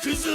What's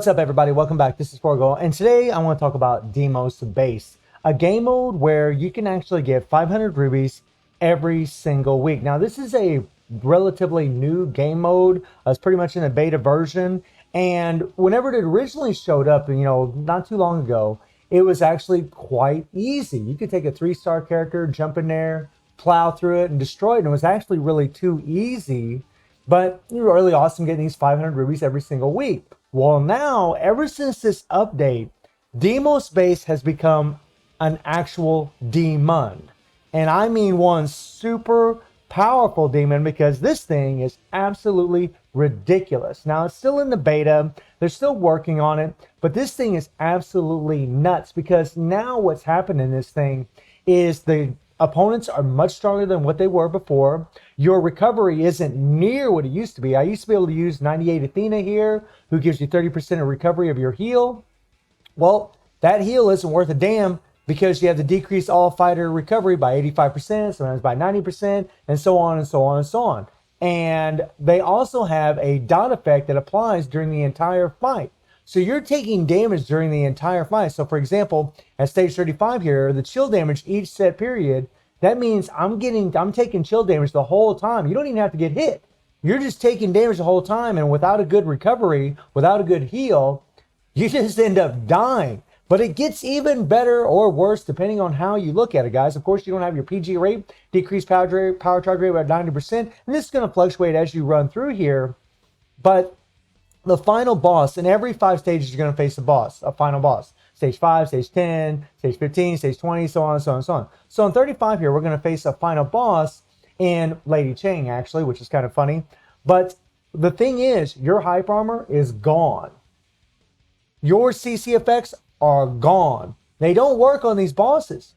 up, everybody? Welcome back. This is Forgo, and today I want to talk about Deimos Base, a game mode where you can actually get 500 rubies every single week. Now, this is a relatively new game mode. It's pretty much in a beta version, and whenever it originally showed up, not too long ago, it was actually quite easy. You could take a 3-star character, jump in there, plow through it, and destroy it, and it was actually really too easy. But it was really awesome getting these 500 rubies every single week. Well, now, ever since this update, Deimos Base has become an actual demon. And I mean one super powerful demon, because this thing is absolutely ridiculous. Now, it's still in the beta. They're still working on it. But this thing is absolutely nuts, because now what's happened in this thing is the opponents are much stronger than what they were before. Your recovery isn't near what it used to be. I used to be able to use 98 Athena here, who gives you 30% of recovery of your heal. Well, that heal isn't worth a damn, because you have to decrease all fighter recovery by 85%, sometimes by 90%, and so on and so on and so on. And they also have a dot effect that applies during the entire fight. So you're taking damage during the entire fight. So for example, at stage 35 here, the chill damage each set period, that means I'm taking chill damage the whole time. You don't even have to get hit. You're just taking damage the whole time, and without a good recovery, without a good heal, you just end up dying. But it gets even better or worse depending on how you look at it, guys. Of course, you don't have your PG rate, decreased power charge rate by 90%, and this is going to fluctuate as you run through here. But the final boss, in every 5 stages, you're going to face a final boss. Stage 5, stage 10, stage 15, stage 20, so on and so on and so on. So in 35 here, we're going to face a final boss in Lady Chang, actually, which is kind of funny. But the thing is, your hype armor is gone. Your CC effects are gone. They don't work on these bosses.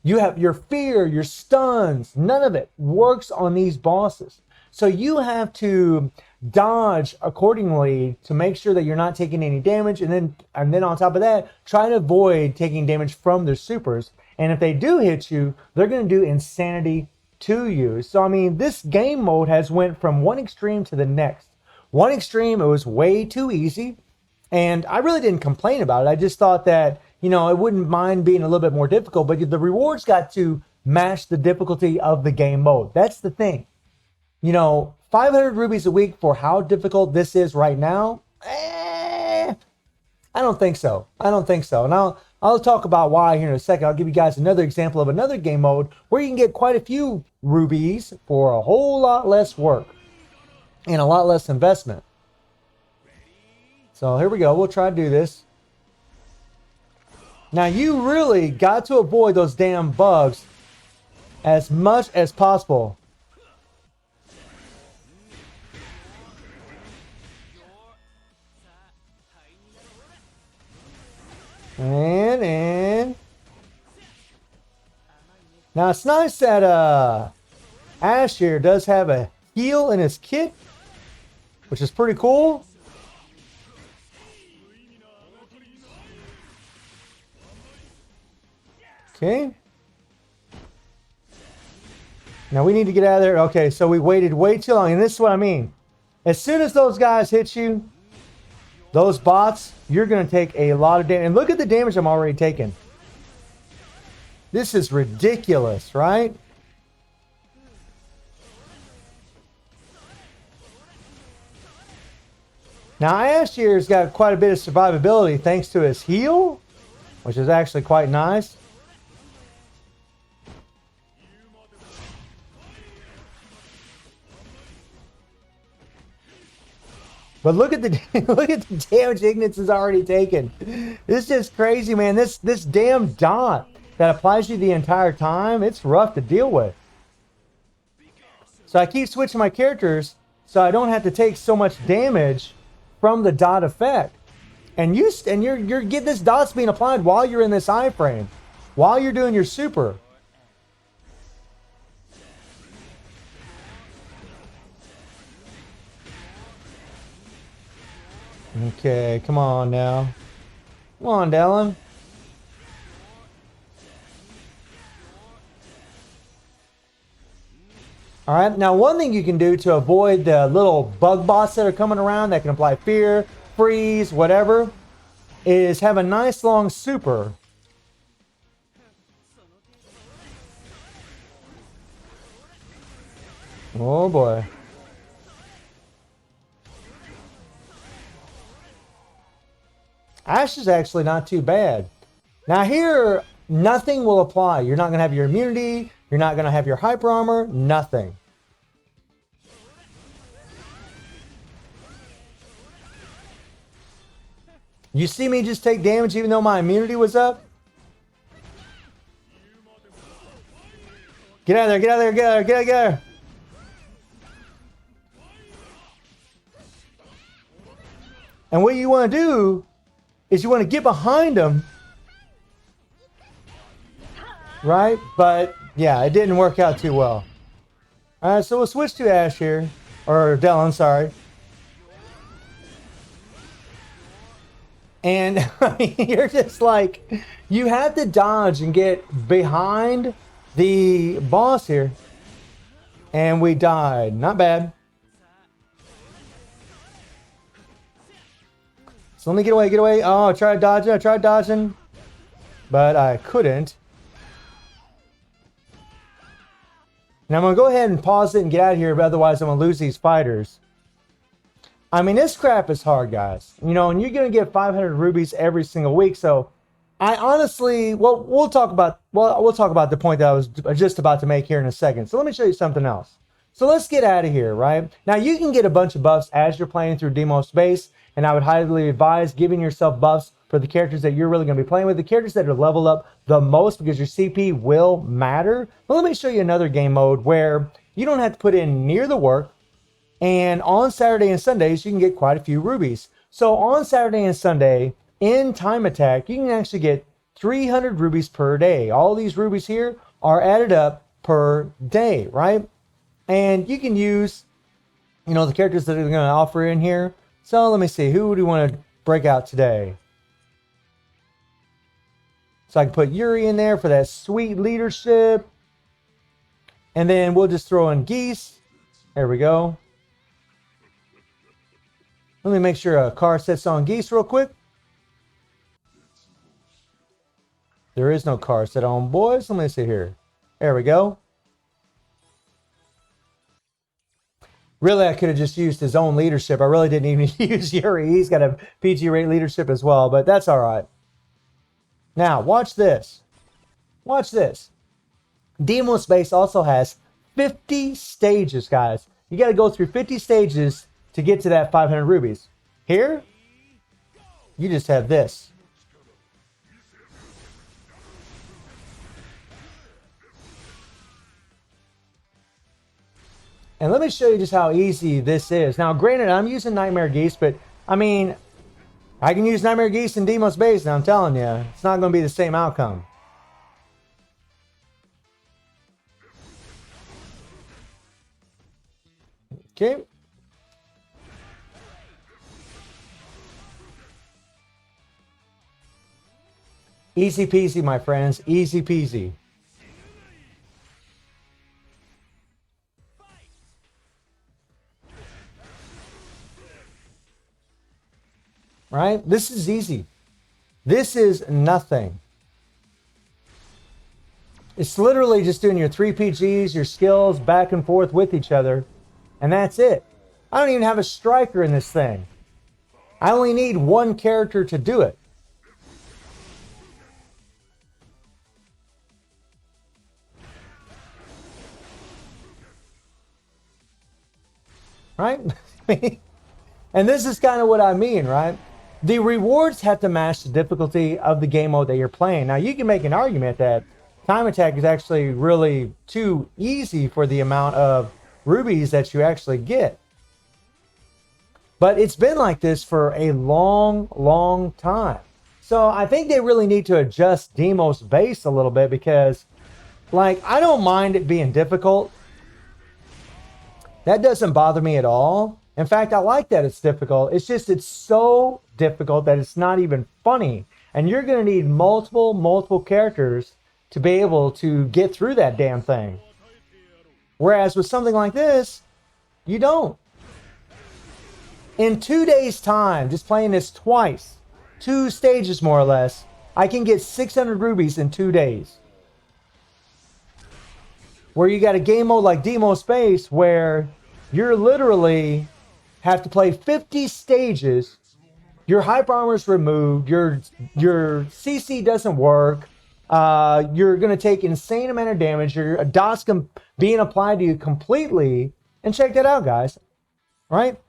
You have your fear, your stuns, none of it works on these bosses. So you have to dodge accordingly to make sure that you're not taking any damage, and then on top of that, try to avoid taking damage from their supers. And if they do hit you, they're going to do insanity to you. So I mean, this game mode has went from one extreme to the next. One extreme, it was way too easy, and I really didn't complain about it. I just thought that, I wouldn't mind being a little bit more difficult, but the rewards got to match the difficulty of the game mode. That's the thing. 500 rubies a week for how difficult this is right now? I don't think so. And I'll talk about why here in a second. I'll give you guys another example of another game mode where you can get quite a few rubies for a whole lot less work and a lot less investment. So here we go. We'll try to do this. Now, you really got to avoid those damn bugs as much as possible. And now it's nice that Ash here does have a heal in his kit, which is pretty cool. Okay. Now we need to get out of there. Okay, so we waited way too long, and this is what I mean. As soon as those guys hit you, those bots, you're going to take a lot of damage. And look at the damage I'm already taking. This is ridiculous, right? Now, Ash here's got quite a bit of survivability thanks to his heal, which is actually quite nice. But look at the damage Ignis has already taken. This is just crazy, man. This damn dot that applies to you the entire time, it's rough to deal with. So I keep switching my characters so I don't have to take so much damage from the dot effect. And you're getting this dot's being applied while you're in this iframe, while you're doing your super. Okay, come on now. Come on, Dylan. All right, now one thing you can do to avoid the little bug bots that are coming around that can apply fear, freeze, whatever, is have a nice long super. Oh boy. Ash is actually not too bad. Now here, nothing will apply. You're not going to have your immunity. You're not going to have your hyper armor. Nothing. You see me just take damage even though my immunity was up? Get out of there, get out of there, get out of there, get out of there. And what you want to do is you want to get behind them. Right? But yeah, it didn't work out too well. Alright, so we'll switch to Ash here. Or Dylan, sorry. And you're just like, you have to dodge and get behind the boss here. And we died. Not bad. So let me get away, get away. Oh, I tried dodging. But I couldn't. Now I'm going to go ahead and pause it and get out of here, but otherwise I'm going to lose these fighters. I mean, this crap is hard, guys. You know, and you're going to get 500 rubies every single week. So I honestly, well, we'll talk about the point that I was just about to make here in a second. So let me show you something else. So let's get out of here, right? Now you can get a bunch of buffs as you're playing through Deimos Base, and I would highly advise giving yourself buffs for the characters that you're really going to be playing with, the characters that are leveled up the most, because your CP will matter. But let me show you another game mode where you don't have to put in near the work. And on Saturday and Sundays, you can get quite a few rubies. So on Saturday and Sunday, in Time Attack, you can actually get 300 rubies per day. All these rubies here are added up per day, right? And you can use, you know, the characters that are going to offer in here. So let me see, who do you want to break out today? So I can put Yuri in there for that sweet leadership. And then we'll just throw in Geese. There we go. Let me make sure a car sets on Geese real quick. There is no car set on, boys. Let me see here. There we go. Really, I could have just used his own leadership. I really didn't even use Yuri. He's got a PG rate leadership as well, but that's all right. Now, watch this. Watch this. Deimos Base also has 50 stages, guys. You got to go through 50 stages to get to that 500 rubies. Here, you just have this. And let me show you just how easy this is. Now, granted, I'm using Nightmare Geese, but I mean, I can use Nightmare Geese in Deimos Base, and I'm telling you, it's not going to be the same outcome. Okay. Easy peasy, my friends. Easy peasy. Right? This is easy. This is nothing. It's literally just doing your 3 PGs, your skills back and forth with each other. And that's it. I don't even have a striker in this thing. I only need one character to do it. Right? And this is kind of what I mean, right? The rewards have to match the difficulty of the game mode that you're playing. Now, you can make an argument that Time Attack is actually really too easy for the amount of rubies that you actually get. But it's been like this for a long, long time. So I think they really need to adjust Deimos Base a little bit because, like, I don't mind it being difficult. That doesn't bother me at all. In fact, I like that it's difficult. It's just it's so difficult that it's not even funny. And you're going to need multiple characters to be able to get through that damn thing. Whereas with something like this, you don't. In 2 days' time, just playing this twice, 2 stages more or less, I can get 600 rubies in 2 days. Where you got a game mode like Deimos Base where you're literally have to play 50 stages, your hyper armor is removed, your CC doesn't work, you're going to take insane amount of damage, your dots being applied to you completely, and check that out, guys, right?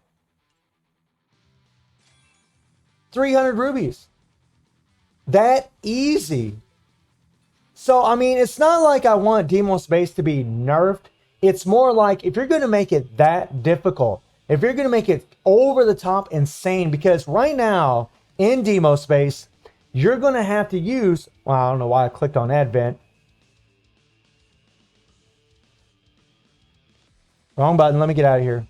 300 rubies. That easy. So, I mean, it's not like I want Deimos Base to be nerfed. It's more like if you're going to make it that difficult, if you're going to make it over the top insane, because right now in Deimos Base, you're going to have to use, well, I don't know why I clicked on Advent. Wrong button. Let me get out of here.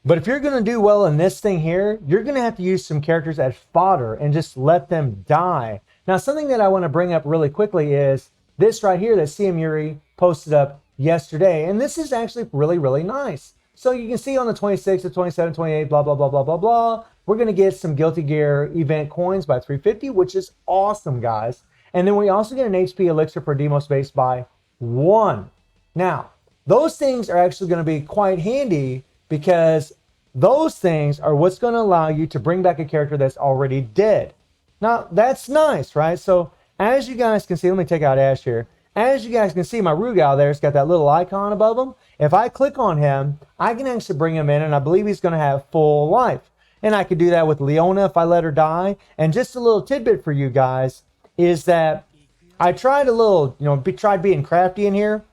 But if you're going to do well in this thing here, you're going to have to use some characters as fodder and just let them die. Now, something that I want to bring up really quickly is this right here that CM Yuri posted up yesterday. And this is actually really, really nice. So you can see on the 26th, the 27th, 28th, blah, blah, blah, blah, blah, blah. We're going to get some Guilty Gear event coins by 350, which is awesome, guys. And then we also get an HP elixir for Deimos Base by 1. Now, those things are actually going to be quite handy because those things are what's going to allow you to bring back a character that's already dead. Now, that's nice, right? So, as you guys can see, let me take out Ash here. As you guys can see, my Rugal there has got that little icon above him. If I click on him, I can actually bring him in, and I believe he's going to have full life. And I could do that with Leona if I let her die. And just a little tidbit for you guys is that I tried a little, tried being crafty in here.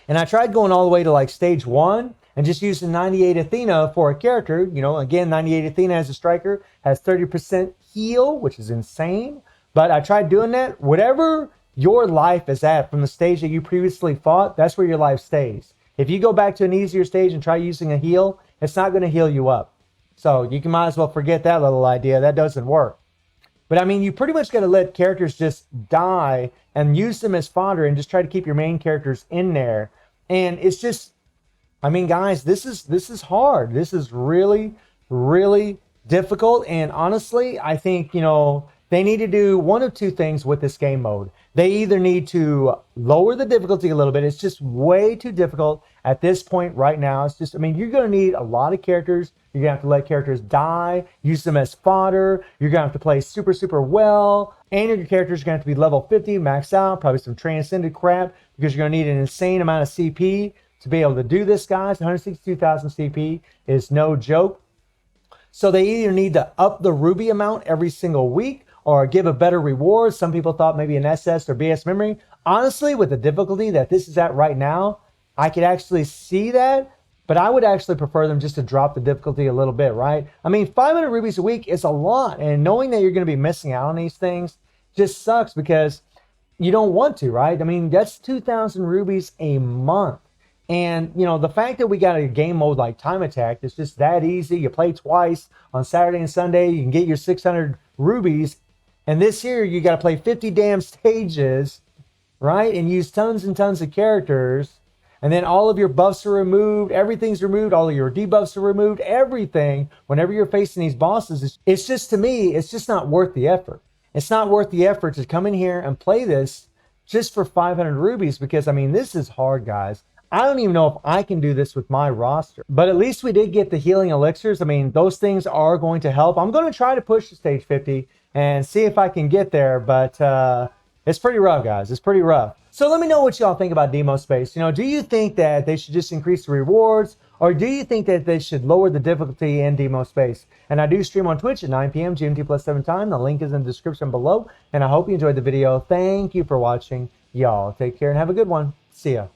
And I tried going all the way to like stage 1 and just using 98 Athena for a character. Again, 98 Athena as a striker has 30% heal, which is insane. But I tried doing that. Whatever your life is at from the stage that you previously fought, that's where your life stays. If you go back to an easier stage and try using a heal, it's not going to heal you up. So you might as well forget that little idea. That doesn't work. But I mean, you pretty much got to let characters just die and use them as fodder and just try to keep your main characters in there. And it's just, I mean, guys, this is hard. This is really, really difficult. And honestly, I think, they need to do one of two things with this game mode. They either need to lower the difficulty a little bit. It's just way too difficult at this point right now. It's just, I mean, you're going to need a lot of characters. You're going to have to let characters die, use them as fodder. You're going to have to play super, super well. And your characters are going to have to be level 50, max out, probably some transcended crap, because you're going to need an insane amount of CP to be able to do this, guys. 162,000 CP is no joke. So they either need to up the ruby amount every single week or give a better reward. Some people thought maybe an SS or BS memory. Honestly, with the difficulty that this is at right now, I could actually see that, but I would actually prefer them just to drop the difficulty a little bit, right? I mean, 500 rubies a week is a lot, and knowing that you're going to be missing out on these things just sucks because you don't want to, right? I mean, that's 2,000 rubies a month. And, the fact that we got a game mode like Time Attack, it's just that easy. You play twice on Saturday and Sunday, you can get your 600 rubies. And this year, you got to play 50 damn stages, right? And use tons and tons of characters. And then all of your buffs are removed. Everything's removed. All of your debuffs are removed. Everything. Whenever you're facing these bosses, it's just, to me, it's just not worth the effort. It's not worth the effort to come in here and play this just for 500 rubies because, I mean, this is hard, guys. I don't even know if I can do this with my roster. But at least we did get the healing elixirs. I mean, those things are going to help. I'm going to try to push to stage 50 and see if I can get there. But it's pretty rough, guys. It's pretty rough. So let me know what y'all think about Deimos Base. Do you think that they should just increase the rewards? Or do you think that they should lower the difficulty in Deimos Base? And I do stream on Twitch at 9 p.m. GMT plus 7 time. The link is in the description below. And I hope you enjoyed the video. Thank you for watching. Y'all take care and have a good one. See ya.